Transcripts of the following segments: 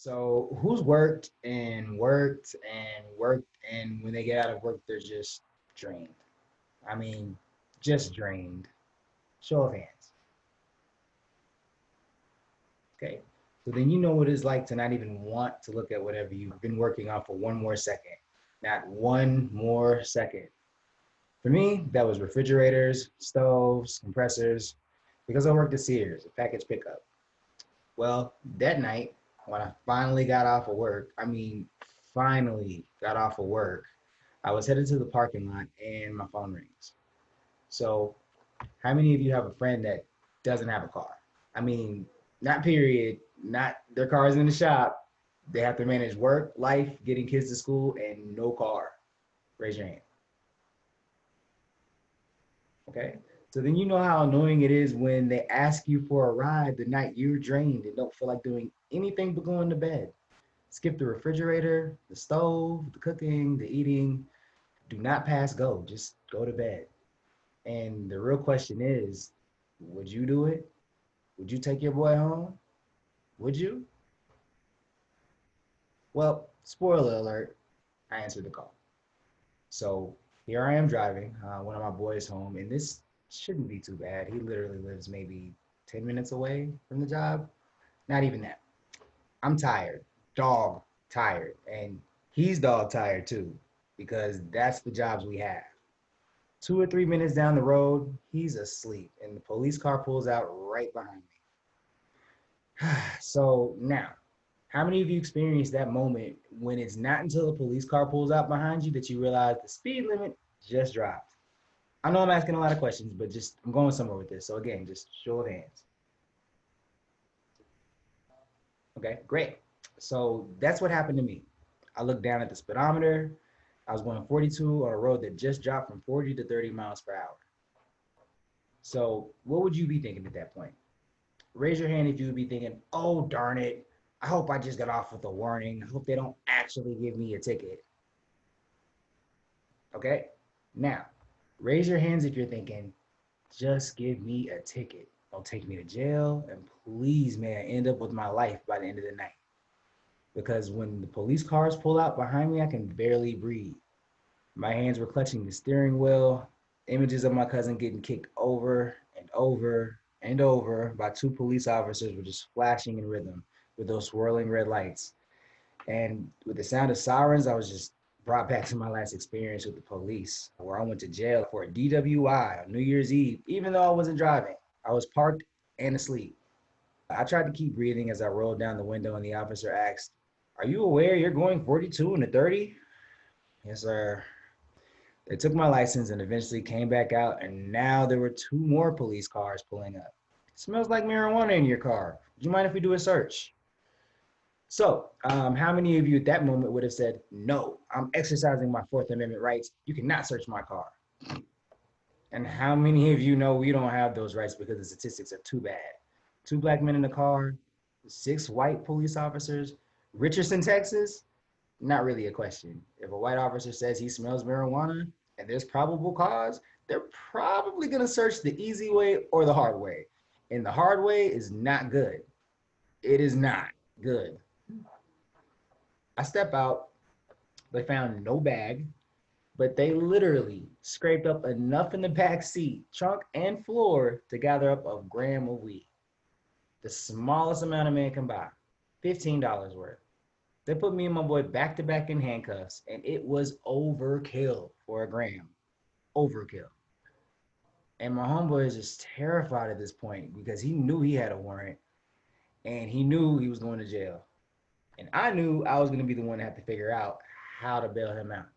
So who's worked and worked and worked, and when they get out of work, they're just drained? I mean, just drained. Show of hands. Okay. So then you know what it's like to not even want to look at whatever you've been working on for one more second. Not one more second. For me, that was refrigerators, stoves, compressors, because I worked at Sears, a package pickup. Well, that night, when I finally got off of work, finally got off of work, I was headed to the parking lot and my phone rings. So, how many of you have a friend that doesn't have a car? I mean, not period, not their car is in the shop. They have to manage work, life, getting kids to school, and no car. Raise your hand. Okay. So then you know how annoying it is when they ask you for a ride the night you're drained and don't feel like doing anything but going to bed. Skip the refrigerator, the stove, the cooking, the eating. Do not pass go. Just go to bed. And the real question is, would you do it? Would you take your boy home? Would you? Well, spoiler alert, I answered the call. So here I am driving one of my boys home, and this shouldn't be too bad. He literally lives maybe 10 minutes away from the job. Not even that. I'm tired, dog tired, and he's dog tired too, because that's the jobs we have. 2 or 3 minutes down the road, he's asleep, and the police car pulls out right behind me. So now, how many of you experienced that moment when it's not until a police car pulls out behind you that you realize the speed limit just dropped? I know I'm asking a lot of questions, but just I'm going somewhere with this. So again, just show of hands. Okay, great. So that's what happened to me. I looked down at the speedometer. I was going 42 on a road that just dropped from 40 to 30 miles per hour. So what would you be thinking at that point? Raise your hand if you would be thinking, oh, darn it. I hope I just got off with a warning. I hope they don't actually give me a ticket. Okay? Now, raise your hands if you're thinking, just give me a ticket. Don't take me to jail. And please, may I end up with my life by the end of the night. Because when the police cars pull out behind me, I can barely breathe. My hands were clutching the steering wheel. Images of my cousin getting kicked over and over and over by two police officers were just flashing in rhythm with those swirling red lights. And with the sound of sirens, I was just brought back to my last experience with the police, where I went to jail for a DWI on New Year's Eve, even though I wasn't driving. I was parked and asleep. I tried to keep breathing as I rolled down the window, and the officer asked, "Are you aware you're going 42 in a 30?" Yes, sir. They took my license and eventually came back out, and now there were two more police cars pulling up. It smells like marijuana in your car. Would you mind if we do a search? So, how many of you at that moment would have said, no, I'm exercising my Fourth Amendment rights. You cannot search my car. And how many of you know we don't have those rights because the statistics are too bad? Two black men in the car, six white police officers. Richardson, Texas, not really a question. If a white officer says he smells marijuana and there's probable cause, they're probably going to search the easy way or the hard way. And the hard way is not good. It is not good. I step out, they found no bag, but they literally scraped up enough in the back seat, trunk, and floor to gather up a gram of weed. The smallest amount a man can buy, $15 worth. They put me and my boy back to back in handcuffs, and it was overkill for a gram. Overkill. And my homeboy is just terrified at this point because he knew he had a warrant and he knew he was going to jail. And I knew I was going to be the one to have to figure out how to bail him out.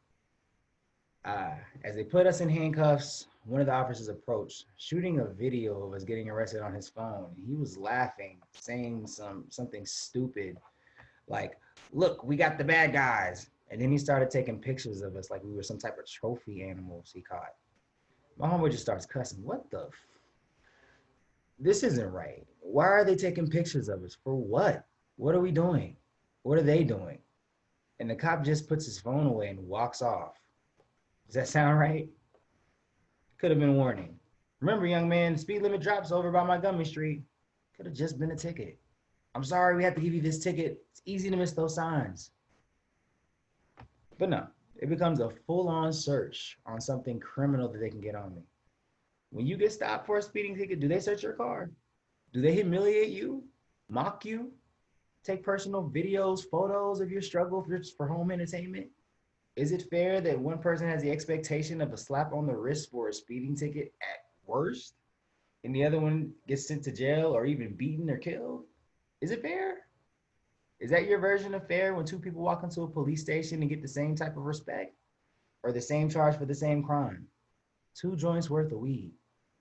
As they put us in handcuffs, one of the officers approached, shooting a video of us getting arrested on his phone. He was laughing, saying something stupid like, look, we got the bad guys. And then he started taking pictures of us like we were some type of trophy animals he caught. My homeboy just starts cussing. This isn't right. Why are they taking pictures of us? For what? What are we doing? What are they doing? And the cop just puts his phone away and walks off. Does that sound right? Could have been a warning. Remember, young man, the speed limit drops over by Montgomery Street. Could have just been a ticket. I'm sorry, we have to give you this ticket. It's easy to miss those signs. But no, it becomes a full-on search on something criminal that they can get on me. When you get stopped for a speeding ticket, do they search your car? Do they humiliate you, mock you, take personal videos, photos of your struggle for home entertainment? Is it fair that one person has the expectation of a slap on the wrist for a speeding ticket at worst, and the other one gets sent to jail or even beaten or killed? Is it fair? Is that your version of fair when two people walk into a police station and get the same type of respect or the same charge for the same crime? Two joints worth of weed.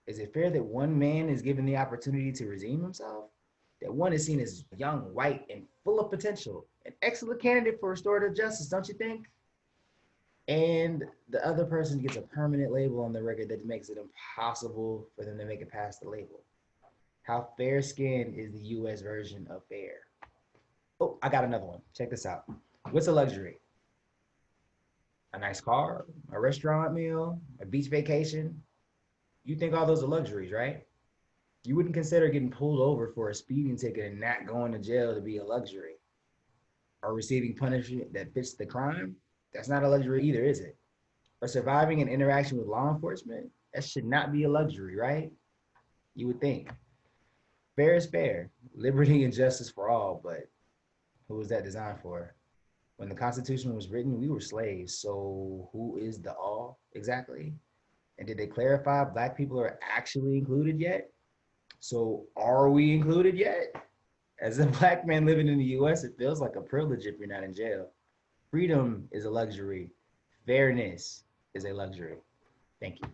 Is it fair that one man is given the opportunity to redeem himself? That one is seen as young, white, and full of potential, an excellent candidate for restorative justice, don't you think? And the other person gets a permanent label on the record that makes it impossible for them to make it past the label. How fair-skinned is the US version of fair? Oh, I got another one. Check this out. What's a luxury? A nice car, a restaurant meal, a beach vacation. You think all those are luxuries, right? You wouldn't consider getting pulled over for a speeding ticket and not going to jail to be a luxury. Or receiving punishment that fits the crime. That's not a luxury either, is it? Or surviving an interaction with law enforcement. That should not be a luxury, right? You would think. Fair is fair. Liberty and justice for all, but who was that designed for? When the Constitution was written, we were slaves. So who is the all exactly? And did they clarify Black people are actually included yet? So are we included yet? As a Black man living in the US, it feels like a privilege if you're not in jail. Freedom is a luxury. Fairness is a luxury. Thank you.